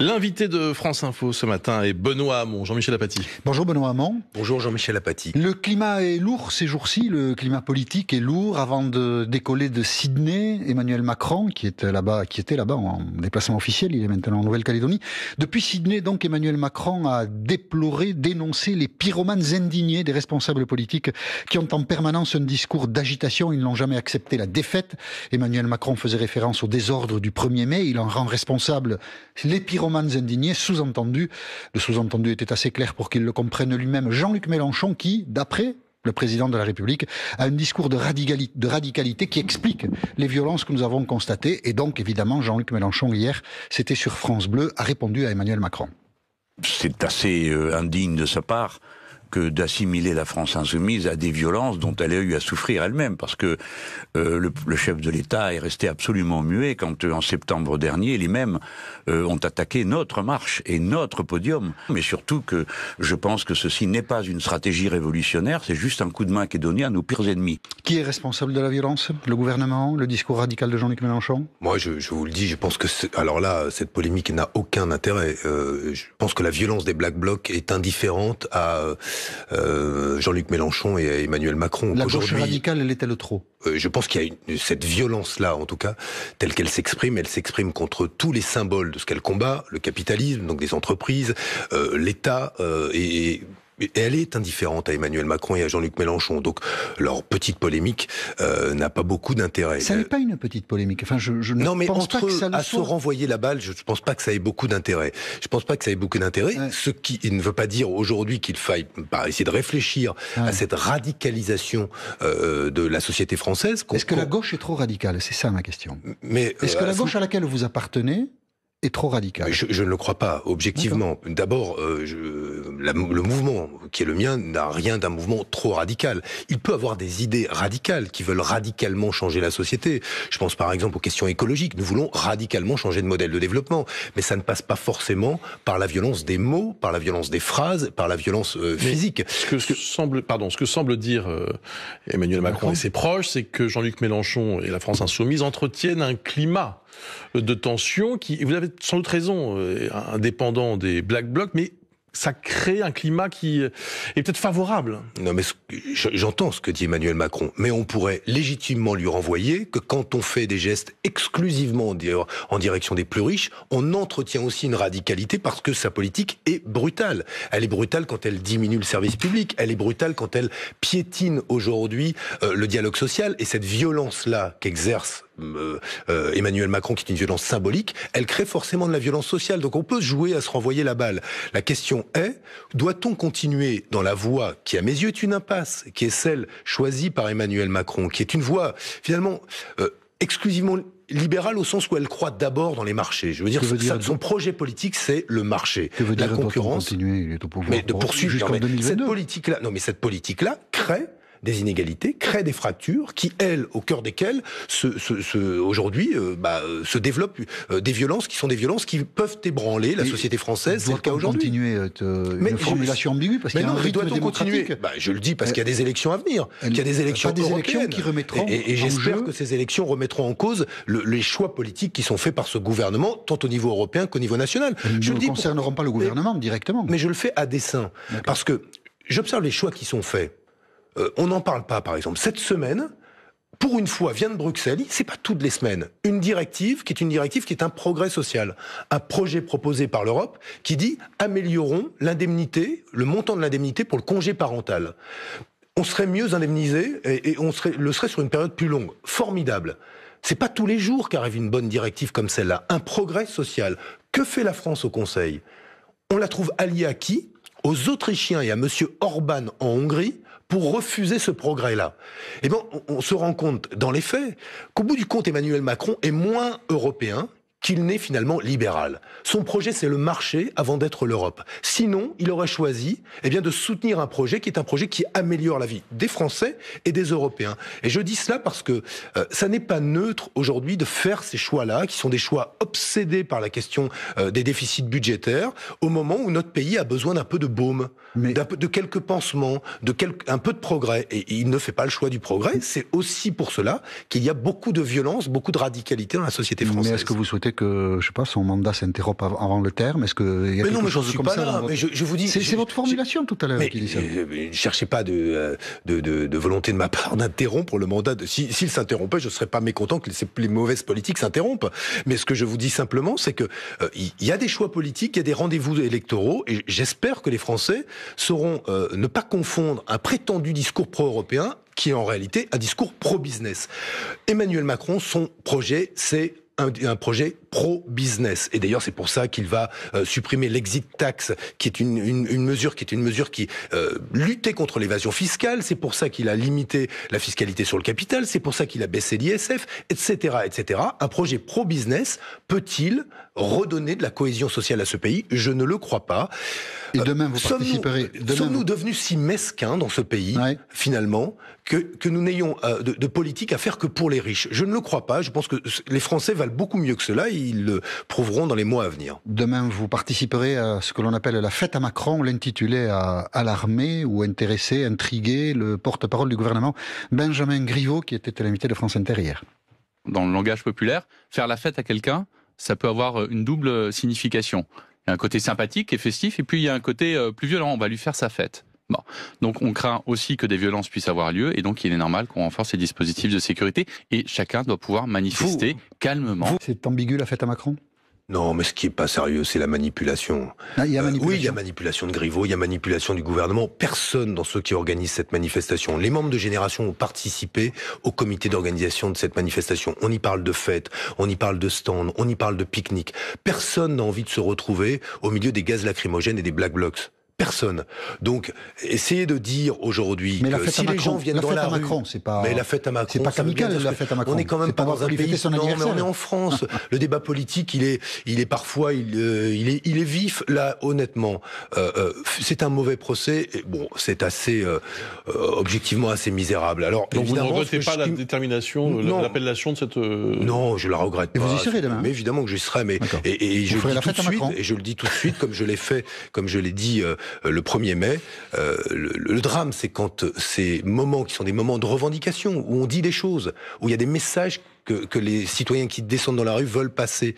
L'invité de France Info ce matin est Benoît Hamon. Jean-Michel Apathy. Bonjour Benoît Hamon. Bonjour Jean-Michel Apathy. Le climat est lourd ces jours-ci, le climat politique est lourd. Avant de décoller de Sydney, Emmanuel Macron, qui était là-bas en déplacement officiel, il est maintenant en Nouvelle-Calédonie. Depuis Sydney, donc, Emmanuel Macron a déploré, dénoncé les pyromanes indignés des responsables politiques qui ont en permanence un discours d'agitation. Ils n'ont jamais accepté la défaite. Emmanuel Macron faisait référence au désordre du 1er mai. Il en rend responsable les pyromanes indignés, sous-entendu. Le sous-entendu était assez clair pour qu'il le comprenne lui-même. Jean-Luc Mélenchon qui, d'après le président de la République, a un discours de radicalité qui explique les violences que nous avons constatées. Et donc, évidemment, Jean-Luc Mélenchon, hier, c'était sur France Bleu, a répondu à Emmanuel Macron. C'est assez indigne de sa part que d'assimiler la France insoumise à des violences dont elle a eu à souffrir elle-même, parce que le chef de l'État est resté absolument muet quand, en septembre dernier, les mêmes ont attaqué notre marche et notre podium. Mais surtout que je pense que ceci n'est pas une stratégie révolutionnaire, c'est juste un coup de main qui est donné à nos pires ennemis. Qui est responsable de la violence ? Le gouvernement ? Le discours radical de Jean-Luc Mélenchon ? Moi, je vous le dis, je pense que alors là, cette polémique n'a aucun intérêt. Je pense que la violence des Black Blocs est indifférente à Jean-Luc Mélenchon et à Emmanuel Macron. La gauche radicale, elle est-elle trop ? Je pense qu'il y a cette violence-là, en tout cas, telle qu'elle s'exprime, elle s'exprime contre tous les symboles de ce qu'elle combat, le capitalisme, donc des entreprises, l'État, et elle est indifférente à Emmanuel Macron et à Jean-Luc Mélenchon. Donc leur petite polémique n'a pas beaucoup d'intérêt. Ça n'est pas une petite polémique. Enfin, je ne pense pas que ça le soit. À se renvoyer la balle, je ne pense pas que ça ait beaucoup d'intérêt. Je ne pense pas que ça ait beaucoup d'intérêt. Ouais. Ce qui ne veut pas dire aujourd'hui qu'il faille essayer de réfléchir à cette radicalisation de la société française. Est-ce que la gauche est trop radicale ? C'est ça ma question. Mais est-ce que la gauche à laquelle vous appartenez est trop radical? Je ne le crois pas, objectivement. D'abord, le mouvement qui est le mien n'a rien d'un mouvement trop radical. Il peut avoir des idées radicales qui veulent radicalement changer la société. Je pense par exemple aux questions écologiques. Nous voulons radicalement changer de modèle de développement. Mais ça ne passe pas forcément par la violence des mots, par la violence des phrases, par la violence physique. Ce que semble dire Emmanuel Macron et ses proches, c'est que Jean-Luc Mélenchon et la France Insoumise entretiennent un climat de tension qui, vous avez sans doute raison, indépendant des Black Blocs, mais ça crée un climat qui est peut-être favorable. Non, mais j'entends ce que dit Emmanuel Macron, mais on pourrait légitimement lui renvoyer que quand on fait des gestes exclusivement en direction des plus riches, on entretient aussi une radicalité parce que sa politique est brutale. Elle est brutale quand elle diminue le service public, elle est brutale quand elle piétine aujourd'hui le dialogue social, et cette violence-là qu'exerce Emmanuel Macron, qui est une violence symbolique, elle crée forcément de la violence sociale. Donc on peut jouer à se renvoyer la balle. La question est, doit-on continuer dans la voie qui, à mes yeux, est une impasse, qui est celle choisie par Emmanuel Macron, qui est une voie, finalement, exclusivement libérale au sens où elle croit d'abord dans les marchés. Je veux dire, son projet politique, c'est le marché. Que veut dire la concurrence. Continuer, il est au pouvoir. Mais de poursuivre jusqu'en 2022. Cette politique-là crée des inégalités, crée des fractures qui, elles, au cœur desquelles, aujourd'hui, se développent des violences qui sont des violences qui peuvent ébranler la société française. C'est le cas aujourd'hui. Continuer une formulation ambiguë parce qu'il y a un rythme démocratique. Je le dis parce qu'il y a des élections à venir, qu'il y a des élections européennes qui remettront et j'espère que ces élections remettront en cause les choix politiques qui sont faits par ce gouvernement, tant au niveau européen qu'au niveau national. Ils ne concerneront pas le gouvernement directement. Mais je le fais à dessein, parce que j'observe les choix qui sont faits. On n'en parle pas, par exemple. Cette semaine, pour une fois, vient de Bruxelles, c'est pas toutes les semaines, une directive qui est un progrès social. Un projet proposé par l'Europe qui dit « améliorons l'indemnité, le montant de l'indemnité pour le congé parental ». On serait mieux indemnisé et on le serait sur une période plus longue. Formidable. C'est pas tous les jours qu'arrive une bonne directive comme celle-là. Un progrès social. Que fait la France au Conseil ? On la trouve alliée à qui ? Aux Autrichiens et à monsieur Orban en Hongrie, pour refuser ce progrès-là. Eh bien, on se rend compte, dans les faits, qu'au bout du compte, Emmanuel Macron est moins européen qu'il n'est finalement libéral. Son projet, c'est le marché avant d'être l'Europe. Sinon, il aurait choisi de soutenir un projet qui est un projet qui améliore la vie des Français et des Européens. Et je dis cela parce que ça n'est pas neutre aujourd'hui de faire ces choix-là, qui sont des choix obsédés par la question des déficits budgétaires, au moment où notre pays a besoin d'un peu de baume, de quelques pansements, un peu de progrès. Et il ne fait pas le choix du progrès. C'est aussi pour cela qu'il y a beaucoup de violence, beaucoup de radicalité dans la société française. Mais est-ce que vous souhaitez que, je sais pas, son mandat s'interrompe avant le terme? Est-ce que y a quelque chose comme ça? Mais je vous dis, c'est votre formulation tout à l'heure qui dit ça. Ne cherchez pas de volonté de ma part d'interrompre le mandat. S'il s'interrompait, je ne serais pas mécontent que les mauvaises politiques s'interrompent. Mais ce que je vous dis simplement, c'est que il y a des choix politiques, il y a des rendez-vous électoraux, et j'espère que les Français sauront ne pas confondre un prétendu discours pro-européen qui est en réalité un discours pro-business. Emmanuel Macron, son projet, c'est un projet pro-business. Et d'ailleurs, c'est pour ça qu'il va supprimer l'exit tax, qui est une mesure qui luttait contre l'évasion fiscale. C'est pour ça qu'il a limité la fiscalité sur le capital. C'est pour ça qu'il a baissé l'ISF, etc., etc. Un projet pro-business peut-il redonner de la cohésion sociale à ce pays? Je ne le crois pas. Et demain, vous participerez. Sommes-nous devenus si mesquins dans ce pays, finalement, que nous n'ayons de politique à faire que pour les riches? Je ne le crois pas. Je pense que les Français valent beaucoup mieux que cela et ils le prouveront dans les mois à venir. Demain, vous participerez à ce que l'on appelle la fête à Macron. L'intitulé a alarmé ou intéressé, intrigué le porte-parole du gouvernement, Benjamin Griveaux, qui était l'invité de France Inter hier. Dans le langage populaire, faire la fête à quelqu'un, ça peut avoir une double signification. Il y a un côté sympathique et festif, et puis il y a un côté plus violent, on va lui faire sa fête. Bon. Donc on craint aussi que des violences puissent avoir lieu, et donc il est normal qu'on renforce les dispositifs de sécurité, et chacun doit pouvoir manifester calmement. C'est ambigu la fête à Macron ? Non, mais ce qui est pas sérieux, c'est la manipulation. Il y a manipulation. Oui, il y a manipulation de Griveaux, il y a manipulation du gouvernement. Personne dans ceux qui organisent cette manifestation. Les membres de Génération ont participé au comité d'organisation de cette manifestation. On y parle de fêtes, on y parle de stands, on y parle de pique-nique. Personne n'a envie de se retrouver au milieu des gaz lacrymogènes et des black blocs. Personne. Donc, essayez de dire aujourd'hui que si les gens viennent dans la rue... Mais la fête à Macron, c'est pas qu'amical, la fête à Macron. On est quand même pas dans un pays... Non, mais on est en France. Le débat politique, il est parfois, il est vif. Là, honnêtement, c'est un mauvais procès. Et bon, c'est assez, objectivement assez misérable. Alors, donc vous ne regrettez pas la détermination, l'appellation de cette... Non, je la regrette pas. Et vous y serez demain? Mais évidemment que j'y serai, mais... Et je le dis tout de suite, comme je l'ai fait, comme je l'ai dit... le 1er mai, le drame, c'est quand ces moments qui sont des moments de revendication, où on dit des choses, où il y a des messages que les citoyens qui descendent dans la rue veulent passer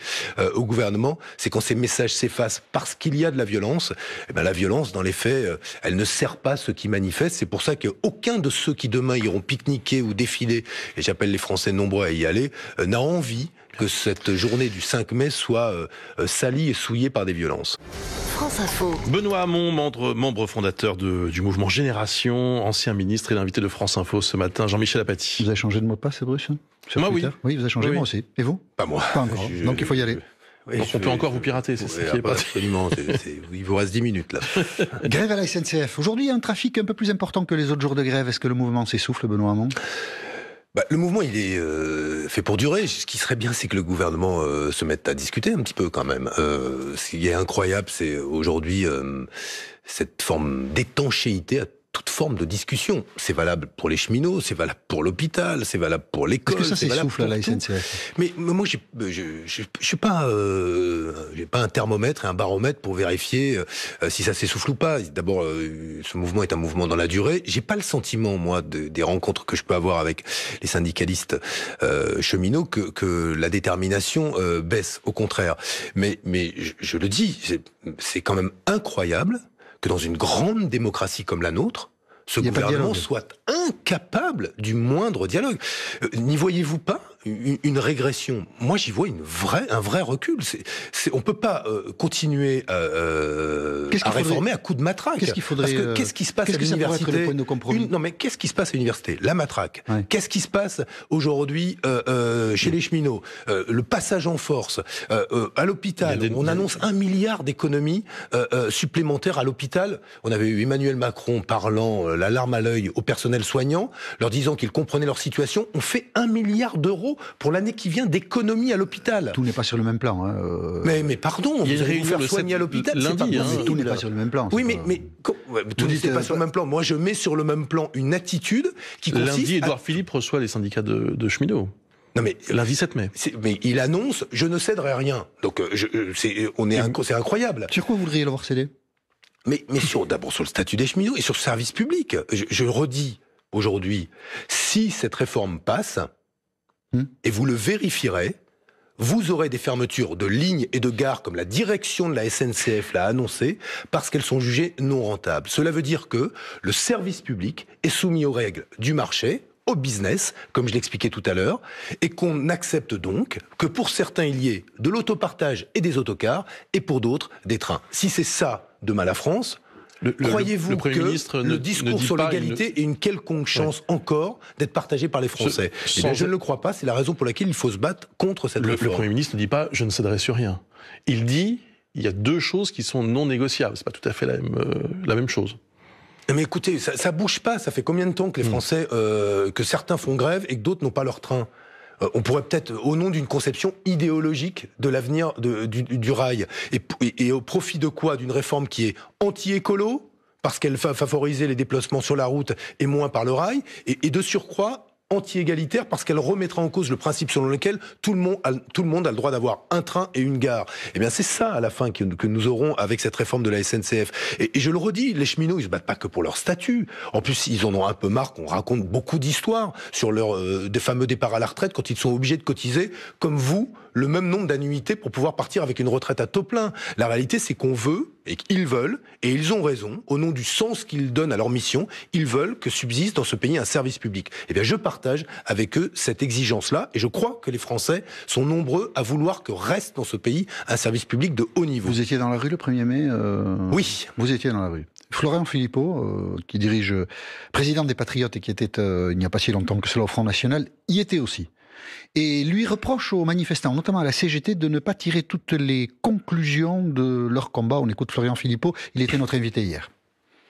au gouvernement, c'est quand ces messages s'effacent parce qu'il y a de la violence. Et ben la violence, dans les faits, elle ne sert pas ceux qui manifestent. C'est pour ça qu'aucun de ceux qui demain iront pique-niquer ou défiler, et j'appelle les Français nombreux à y aller, n'a envie que cette journée du 5 mai soit salie et souillée par des violences. France Info. Benoît Hamon, membre fondateur du mouvement Génération, ancien ministre et l'invité de France Info ce matin, Jean-Michel Apathy. Vous avez changé de mot de passe, Bruce? Moi, oui. Oui, vous avez changé, moi aussi. Et vous? Pas moi. Pas encore. Donc il faut y aller. Oui, donc on peut encore vous pirater, c'est ça qui est pas... Absolument, il vous reste 10 minutes là. Grève à la SNCF. Aujourd'hui, il y a un trafic un peu plus important que les autres jours de grève. Est-ce que le mouvement s'essouffle, Benoît Hamon? Le mouvement, il est fait pour durer. Ce qui serait bien, c'est que le gouvernement se mette à discuter un petit peu quand même. Ce qui est incroyable, c'est aujourd'hui cette forme d'étanchéité à toute forme de discussion. C'est valable pour les cheminots, c'est valable pour l'hôpital, c'est valable pour l'école. Est-ce que ça s'essouffle à la SNCF? Mais moi, je suis pas, j'ai pas un thermomètre et un baromètre pour vérifier si ça s'essouffle ou pas. D'abord, ce mouvement est un mouvement dans la durée. J'ai pas le sentiment, moi, des rencontres que je peux avoir avec les syndicalistes cheminots que la détermination baisse. Au contraire. Mais je le dis, c'est quand même incroyable que dans une grande démocratie comme la nôtre, ce gouvernement soit incapable du moindre dialogue. N'y voyez-vous pas une régression? Moi, j'y vois un vrai recul. On peut pas continuer à réformer à coups de matraque. Qu'est-ce qu'il faudrait? Parce que qu'est-ce qui se passe à l'université? Non, mais qu'est-ce qui se passe à l'université? La matraque. Ouais. Qu'est-ce qui se passe aujourd'hui chez les cheminots? Le passage en force. À l'hôpital, on annonce 1 milliard d'économies supplémentaires à l'hôpital. On avait eu Emmanuel Macron parlant la larme à l'œil au personnel soignant, leur disant qu'ils comprenaient leur situation. On fait 1 milliard d'euros d'euros pour l'année qui vient d'économie à l'hôpital. Tout n'est pas sur le même plan. Hein. Mais pardon, il y a vous allez vous faire soigner à l'hôpital lundi, tout n'est pas sur le même plan. Oui, mais tout n'est pas sur le même plan. Moi, je mets sur le même plan une attitude qui consiste lundi, Édouard Philippe reçoit les syndicats de cheminots. Non mais lundi 7 mai. Mais il annonce je ne céderai rien. Donc c'est incroyable. Sur quoi vous voudriez l'avoir cédé? Mais d'abord sur le statut des cheminots et sur le service public. Je redis aujourd'hui, si cette réforme passe et vous le vérifierez, vous aurez des fermetures de lignes et de gares comme la direction de la SNCF l'a annoncé parce qu'elles sont jugées non rentables. Cela veut dire que le service public est soumis aux règles du marché, au business, comme je l'expliquais tout à l'heure, et qu'on accepte donc que pour certains il y ait de l'autopartage et des autocars, et pour d'autres des trains. Si c'est ça demain la France, croyez-vous que le discours sur l'égalité ait une quelconque chance encore d'être partagé par les Français? Eh bien, je ne le crois pas, c'est la raison pour laquelle il faut se battre contre cette réforme. Le Premier ministre ne dit pas « je ne céderai sur rien ». Il dit « il y a deux choses qui sont non négociables ». C'est pas tout à fait la même chose. Mais écoutez, ça bouge pas. Ça fait combien de temps que les Français, que certains font grève et que d'autres n'ont pas leur train? On pourrait peut-être, au nom d'une conception idéologique de l'avenir du rail, et au profit de quoi? D'une réforme qui est anti-écolo, parce qu'elle va favoriser les déplacements sur la route et moins par le rail, et de surcroît anti-égalitaire parce qu'elle remettra en cause le principe selon lequel tout le monde a le droit d'avoir un train et une gare. Eh bien, c'est ça, à la fin, que nous aurons avec cette réforme de la SNCF. Et je le redis, les cheminots, ils se battent pas que pour leur statut. En plus, ils en ont un peu marre qu'on raconte beaucoup d'histoires sur des fameux départs à la retraite quand ils sont obligés de cotiser, comme vous, le même nombre d'annuités pour pouvoir partir avec une retraite à taux plein. La réalité, c'est qu'on veut, et qu'ils veulent, et ils ont raison, au nom du sens qu'ils donnent à leur mission, ils veulent que subsiste dans ce pays un service public. Eh bien, je partage avec eux cette exigence-là, et je crois que les Français sont nombreux à vouloir que reste dans ce pays un service public de haut niveau. Vous étiez dans la rue le 1er mai Oui. Vous étiez dans la rue. Florian Philippot, qui dirige, président des Patriotes et qui était, il n'y a pas si longtemps que cela, au Front National, y était aussi. Et lui reproche aux manifestants, notamment à la CGT, de ne pas tirer toutes les conclusions de leur combat. On écoute Florian Philippot, il était notre invité hier.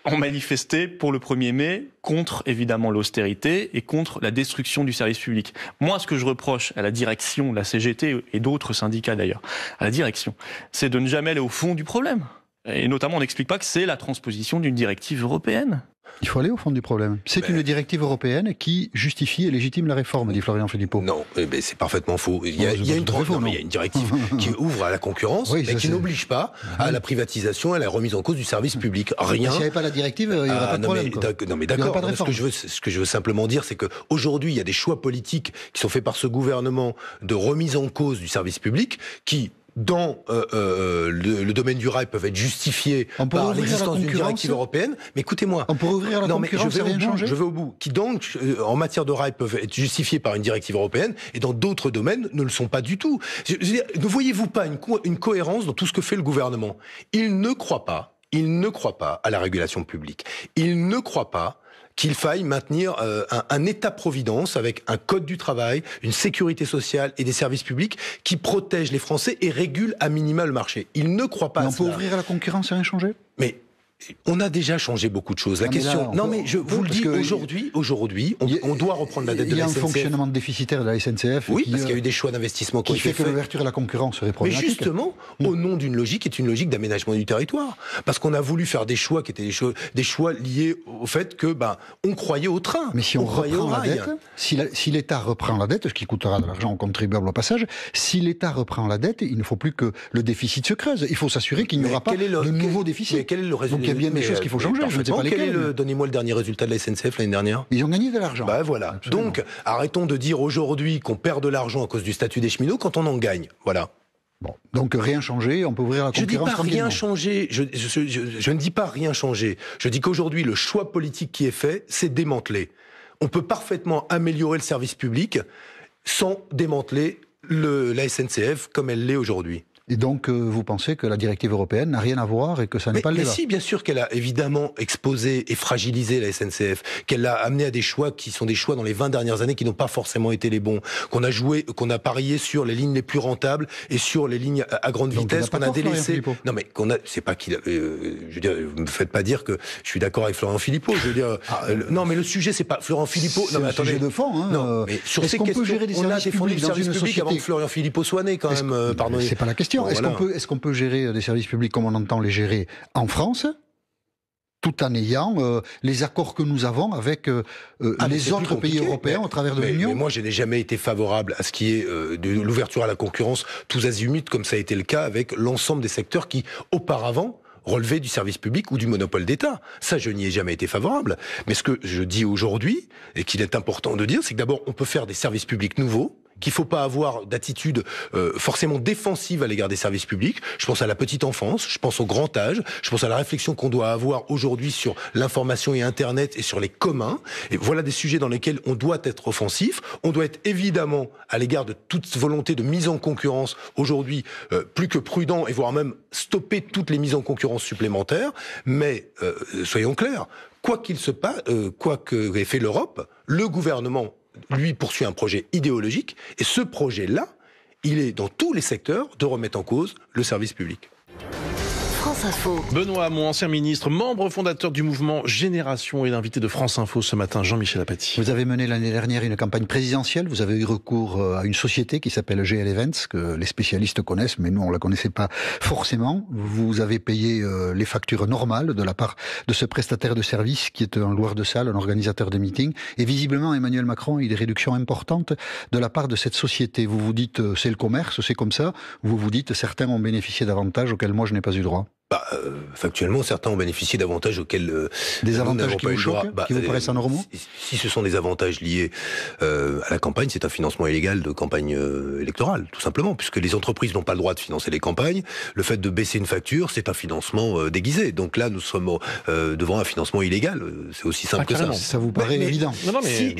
On manifestait pour le 1er mai contre, évidemment, l'austérité et contre la destruction du service public. Moi, ce que je reproche à la direction de la CGT et d'autres syndicats d'ailleurs, à la direction, c'est de ne jamais aller au fond du problème. Et notamment, on n'explique pas que c'est la transposition d'une directive européenne. Il faut aller au fond du problème. C'est une directive européenne qui justifie et légitime la réforme, dit Florian Philippot. Non, c'est parfaitement faux. Il y a une directive qui ouvre à la concurrence, mais qui n'oblige pas à la privatisation et à la remise en cause du service public. Rien. S'il n'y avait pas la directive, il n'y aurait pas de problème. Non, mais d'accord. Ce que je veux simplement dire, c'est qu'aujourd'hui, il y a des choix politiques qui sont faits par ce gouvernement de remise en cause du service public qui, dans le domaine du rail, peuvent être justifiés par l'existence d'une directive européenne. Mais écoutez-moi. On pourrait ouvrir la concurrence et rien changer. Je vais au bout. Qui donc, en matière de rail, peuvent être justifiés par une directive européenne et dans d'autres domaines ne le sont pas du tout. Ne voyez-vous pas une cohérence dans tout ce que fait le gouvernement? Il ne croit pas à la régulation publique. Il ne croit pas qu'il faille maintenir un État-providence avec un code du travail, une sécurité sociale et des services publics qui protègent les Français et régulent à minima le marché. Il ne croit pas à cela. On peut ouvrir à la concurrence et rien changer? Mais on a déjà changé beaucoup de choses. La question. Mais je vous le dis, aujourd'hui, on doit reprendre la dette de la SNCF. Il y a un fonctionnement déficitaire de la SNCF. Oui, parce qu'il y a eu des choix d'investissement qui fait que l'ouverture à la concurrence serait problématique. Mais justement, au nom d'une logique qui est une logique d'aménagement du territoire. Parce qu'on a voulu faire des choix qui étaient des choix liés au fait que, on croyait au train. Mais si on reprend la dette, si l'État reprend la dette, ce qui coûtera de l'argent aux contribuables au passage, si l'État reprend la dette, il ne faut plus que le déficit se creuse. Il faut s'assurer qu'il n'y aura pas de nouveau déficit. Mais quel est le résultat? Il y a bien des choses qu'il faut changer, je ne sais pas lesquelles. Donnez-moi le dernier résultat de la SNCF l'année dernière. Ils ont gagné de l'argent. Voilà. Absolument. Donc, arrêtons de dire aujourd'hui qu'on perd de l'argent à cause du statut des cheminots quand on en gagne. Voilà. Bon. Donc, rien changer, on peut ouvrir la concurrence. Je dis pas rien changer. Je ne dis pas rien changer. Je dis qu'aujourd'hui, le choix politique qui est fait, c'est démanteler. On peut parfaitement améliorer le service public sans démanteler la SNCF comme elle l'est aujourd'hui. Et donc, vous pensez que la directive européenne n'a rien à voir et que ça n'est pas le débat? Mais si, bien sûr qu'elle a évidemment exposé et fragilisé la SNCF, qu'elle l'a amené à des choix qui sont des choix dans les 20 dernières années qui n'ont pas forcément été les bons, qu'on a parié sur les lignes les plus rentables et sur les lignes à grande vitesse, qu'on a délaissé. Non, mais c'est pas qu'il je veux dire, me faites pas dire que je suis d'accord avec Florian Philippot, je veux dire, non, mais le sujet, c'est pas Florian Philippot. Non, mais attendez. Sujet de fond, hein. Non, mais sur ces questions, on a défendu le service public avant que Florian Philippot soit né, quand même, pardonnez. C'est pas la question. Est-ce qu'on peut gérer des services publics comme on entend les gérer en France, tout en ayant les accords que nous avons avec les autres pays européens au travers de l'Union? Mais moi, je n'ai jamais été favorable à ce qui est de l'ouverture à la concurrence tous azimuts, comme ça a été le cas avec l'ensemble des secteurs qui, auparavant, relevaient du service public ou du monopole d'État. Ça, je n'y ai jamais été favorable. Mais ce que je dis aujourd'hui, et qu'il est important de dire, c'est que d'abord, on peut faire des services publics nouveaux, qu'il faut pas avoir d'attitude forcément défensive à l'égard des services publics. Je pense à la petite enfance, je pense au grand âge, je pense à la réflexion qu'on doit avoir aujourd'hui sur l'information et Internet et sur les communs. Et voilà des sujets dans lesquels on doit être offensif. On doit être évidemment à l'égard de toute volonté de mise en concurrence aujourd'hui plus que prudent et voire même stopper toutes les mises en concurrence supplémentaires. Mais soyons clairs, quoi qu'il se passe, quoi qu'ait fait l'Europe, le gouvernement lui poursuit un projet idéologique, et ce projet-là, il est dans tous les secteurs de remettre en cause le service public. France Info. Benoît Hamon, ancien ministre, membre fondateur du mouvement Génération et l'invité de France Info ce matin, Jean-Michel Apathy. Vous avez mené l'année dernière une campagne présidentielle, vous avez eu recours à une société qui s'appelle GL Events, que les spécialistes connaissent, mais nous on la connaissait pas forcément. Vous avez payé les factures normales de la part de ce prestataire de service qui est un loueur de salle, un organisateur de meetings, et visiblement Emmanuel Macron a eu des réductions importantes de la part de cette société. Vous vous dites c'est le commerce, c'est comme ça, vous vous dites certains ont bénéficié d'avantages auxquels moi je n'ai pas eu droit. Factuellement, certains ont bénéficié d'avantages auxquels des avantages qui vous choquent, qui vous paraissent anormaux. Si ce sont des avantages liés à la campagne, c'est un financement illégal de campagne électorale, tout simplement, puisque les entreprises n'ont pas le droit de financer les campagnes. Le fait de baisser une facture, c'est un financement déguisé. Donc là, nous sommes devant un financement illégal. C'est aussi simple que ça. Ça vous paraît évident? Non, mais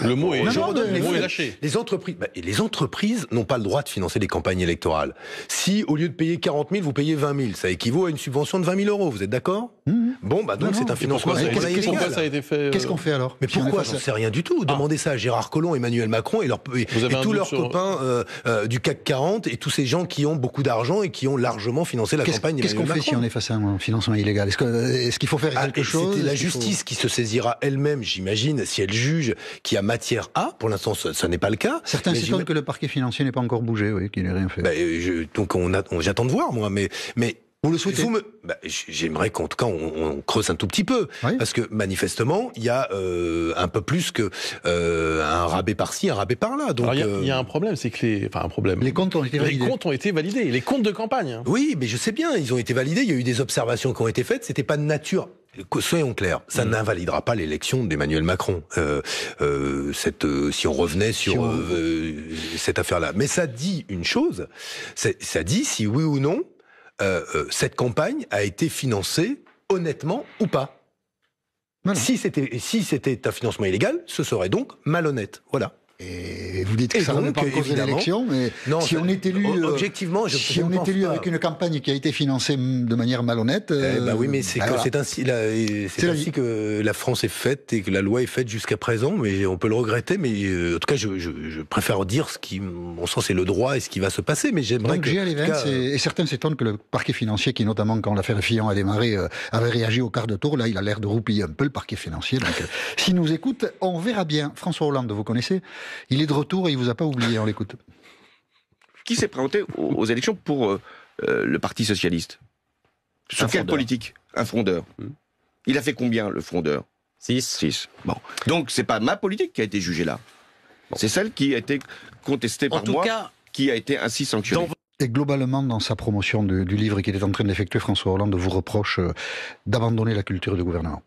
le mot est lâché. Les entreprises n'ont pas le droit de financer les campagnes électorales. Si au lieu de payer 40 000, vous payez 20 000, ça équivaut à une subvention de 20 000 €. Vous êtes d'accord? Bon, donc c'est un financement. Pourquoi ça a été fait? Qu'est-ce qu'on fait alors? Mais pourquoi? J'en sais rien du tout. Demandez ça à Gérard Collomb, Emmanuel Macron et tous leurs copains du CAC 40 et tous ces gens qui ont beaucoup d'argent et qui ont largement financé la campagne d'Emmanuel Macron. Qu'est-ce qu'on fait si on est face à un financement illégal? Est-ce qu'il faut faire quelque chose? C'est la justice qui se saisira elle-même, j'imagine, si elle juge qu'il y a matière à. Pour l'instant, ça n'est pas le cas. Certains s'étonnent que le parquet financier n'ait pas encore bougé, oui, qu'il n'ait rien fait. Donc j'attends de voir, moi, mais vous le souhaitez? J'aimerais qu'en tout cas on creuse un tout petit peu, parce que manifestement il y a un peu plus que un rabais par-ci, un rabais par-là. Donc il y a un problème, c'est que les comptes ont été validés. Les comptes ont été validés, les comptes de campagne. Oui, mais je sais bien, ils ont été validés. Il y a eu des observations qui ont été faites. C'était pas de nature. Soyons clairs, ça n'invalidera pas l'élection d'Emmanuel Macron. Si on revenait sur cette affaire-là, mais ça dit une chose. Ça dit si oui ou non. Cette campagne a été financée honnêtement ou pas. Voilà. Si c'était un financement illégal, ce serait donc malhonnête. Voilà. Et vous dites que ça ne remet pas en cause l'élection, mais non, si on est élu, objectivement, si on est élu avec une campagne qui a été financée de manière malhonnête, oui, mais c'est ainsi que la France est faite et que la loi est faite jusqu'à présent. Mais on peut le regretter. Mais en tout cas, je préfère dire ce qui, mon sens, est le droit et ce qui va se passer. Mais j'aimerais que et certains s'étonnent que le parquet financier, qui notamment quand l'affaire Fillon a démarré, avait réagi au quart de tour. Là, il a l'air de roupiller un peu le parquet financier. Donc, s'il nous écoute, on verra bien. François Hollande, vous connaissez? Il est de retour et il vous a pas oublié, on l'écoute. Qui s'est présenté aux élections pour le Parti Socialiste? Sur quelle politique? Un frondeur. Il a fait combien, le frondeur? 6. Bon. Donc, c'est pas ma politique qui a été jugée là. Bon. C'est celle qui a été contestée par moi, qui a été ainsi sanctionnée. Et globalement, dans sa promotion du livre qu'il est en train d'effectuer, François Hollande vous reproche d'abandonner la culture du gouvernement.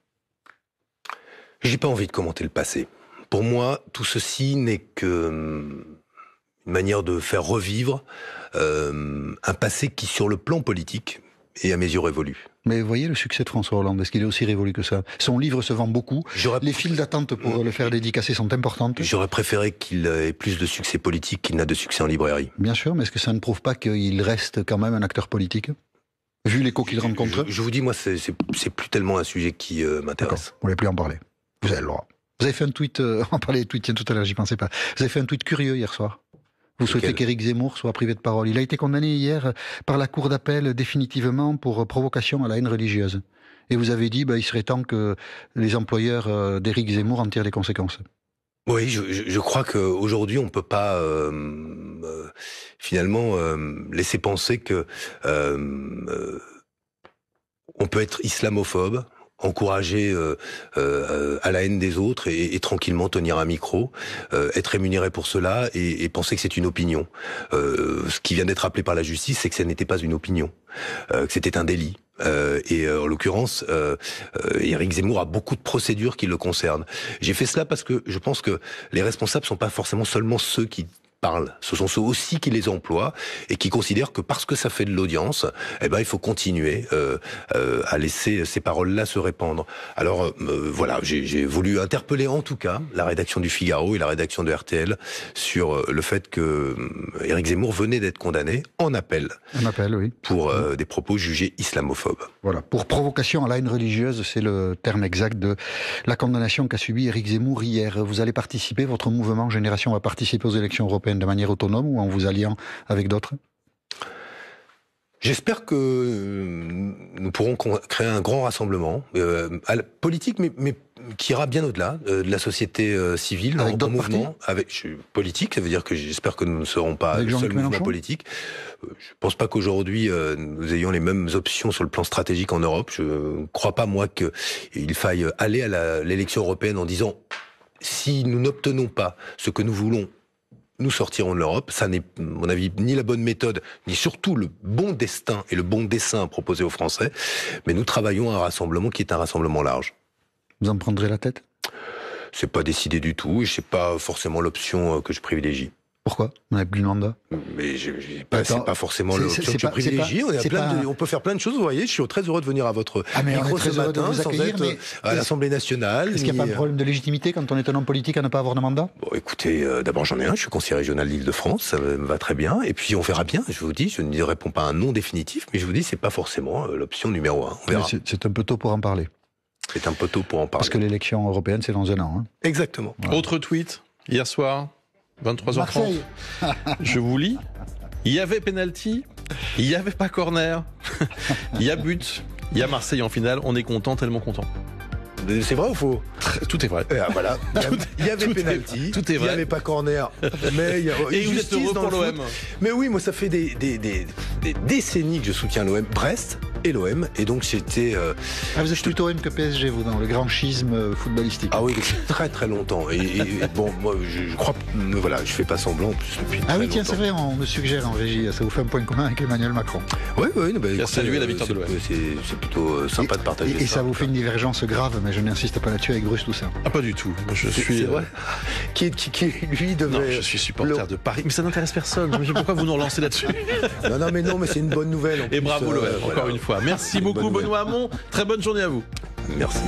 J'ai pas envie de commenter le passé. Pour moi, tout ceci n'est qu'une manière de faire revivre un passé qui, sur le plan politique, et à mes yeux révolu. Mais vous voyez le succès de François Hollande, est-ce qu'il est aussi révolu que ça? Son livre se vend beaucoup, les files d'attente pour le faire dédicacer sont importantes. J'aurais préféré qu'il ait plus de succès politique qu'il n'a de succès en librairie. Bien sûr, mais est-ce que ça ne prouve pas qu'il reste quand même un acteur politique? Vu l'écho qu'il rencontre. Je vous dis, moi, c'est plus tellement un sujet qui m'intéresse. Vous voulez plus en parler. Vous avez le droit. Vous avez fait un tweet, on parlait des tweets, tiens, tout à l'heure, j'y pensais pas. Vous avez fait un tweet curieux hier soir. Vous souhaitez qu'Éric Zemmour soit privé de parole. Il a été condamné hier par la cour d'appel définitivement pour provocation à la haine religieuse. Et vous avez dit, il serait temps que les employeurs d'Éric Zemmour en tirent les conséquences. Oui, je crois qu'aujourd'hui, on peut pas finalement laisser penser que on peut être islamophobe, encourager à la haine des autres et tranquillement tenir un micro, être rémunéré pour cela et penser que c'est une opinion. Ce qui vient d'être rappelé par la justice, c'est que ce n'était pas une opinion, que c'était un délit. Et en l'occurrence, Éric Zemmour a beaucoup de procédures qui le concernent. J'ai fait cela parce que je pense que les responsables sont pas forcément seulement ceux qui parlent, ce sont ceux aussi qui les emploient et qui considèrent que parce que ça fait de l'audience, il faut continuer à laisser ces paroles-là se répandre. Alors voilà, j'ai voulu interpeller en tout cas la rédaction du Figaro et la rédaction de RTL sur le fait que Éric Zemmour venait d'être condamné en appel. En appel, oui. Pour des propos jugés islamophobes. Voilà, pour provocation à la haine religieuse, c'est le terme exact de la condamnation qu'a subie Éric Zemmour hier. Vous allez participer, votre mouvement Génération va participer aux élections européennes de manière autonome ou en vous alliant avec d'autres? J'espère que nous pourrons créer un grand rassemblement politique, mais qui ira bien au-delà de la société civile, avec d'autres mouvements politique. Ça veut dire que j'espère que nous ne serons pas le seul mouvement politique. Je ne pense pas qu'aujourd'hui nous ayons les mêmes options sur le plan stratégique en Europe. Je ne crois pas, moi, qu'il faille aller à l'élection européenne en disant si nous n'obtenons pas ce que nous voulons, nous sortirons de l'Europe. Ça n'est, à mon avis, ni la bonne méthode, ni surtout le bon destin et le bon dessein proposé aux Français. Mais nous travaillons à un rassemblement qui est un rassemblement large. Vous en prendrez la tête? C'est pas décidé du tout et c'est pas forcément l'option que je privilégie. Pourquoi? On n'a plus le mandat? Mais c'est pas forcément l'option que je privilégie. On peut faire plein de choses, vous voyez. Je suis très heureux de venir à votre micro ce matin, sans être à l'Assemblée nationale. Est-ce qu'il n'y a pas de problème de légitimité quand on est un homme politique à ne pas avoir de mandat? Bon, écoutez, d'abord j'en ai un, je suis conseiller régional d'Île-de-France, ça me va très bien. Et puis on verra bien, je vous dis, je ne réponds pas à un non définitif, mais je vous dis, c'est pas forcément l'option numéro 1. On verra. C'est un peu tôt pour en parler. C'est un peu tôt pour en parler. Parce que l'élection européenne, c'est dans un an. Hein. Exactement. Voilà. Autre tweet, hier soir, 23h30. Je vous lis. Il y avait penalty, il n'y avait pas corner, il y a but, il y a Marseille en finale. On est content, tellement content. C'est vrai ou faux? Tout est vrai. Voilà. Il y avait penalty, tout est vrai. Il n'y avait pas corner, mais il y a et vous êtes heureux pour l'OM. Mais oui, moi ça fait des décennies que je soutiens l'OM, Brest et l'OM, et donc c'était... vous êtes plutôt OM que PSG, vous, dans le grand schisme footballistique. Ah oui, depuis très très longtemps. Et bon, moi je crois, voilà, je fais pas semblant depuis très longtemps. Tiens, c'est vrai, on me suggère en régie, ça vous fait un point commun avec Emmanuel Macron. Oui, il a salué la victoire de l'OM. C'est plutôt sympa de partager ça. Et ça vous fait une divergence grave, mais je n'insiste pas là-dessus avec Bruce Toussaint. Ah, pas du tout. Moi, je suis... C'est vrai. Qui lui devait... Non, je suis supporter de Paris, mais ça n'intéresse personne. Pourquoi vous nous relancez là-dessus? Non, mais c'est une bonne nouvelle. Et bravo l'OM, encore une fois. Merci beaucoup Benoît Hamon. Très bonne journée à vous. Merci.